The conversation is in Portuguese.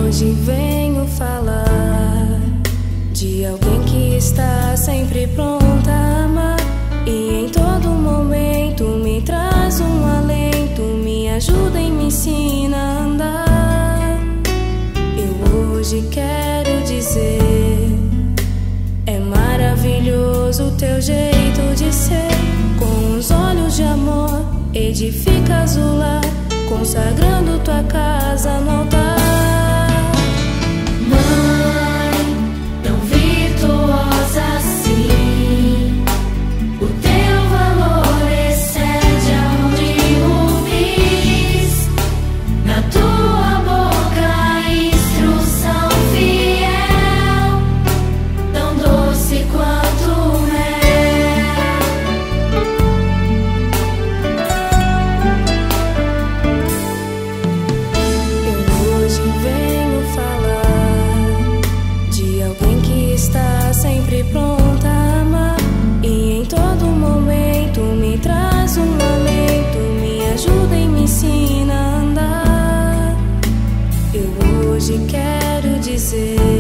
Hoje venho falar de alguém que está sempre pronta a amar e em todo momento me traz um alento, me ajuda e me ensina a andar. Eu hoje quero dizer: é maravilhoso o teu jeito de ser, com os olhos de amor edificas o lar, consagrando tua casa no altar. Sempre pronta a amar e em todo momento me traz um alento, me ajuda e me ensina a andar. Eu hoje quero dizer: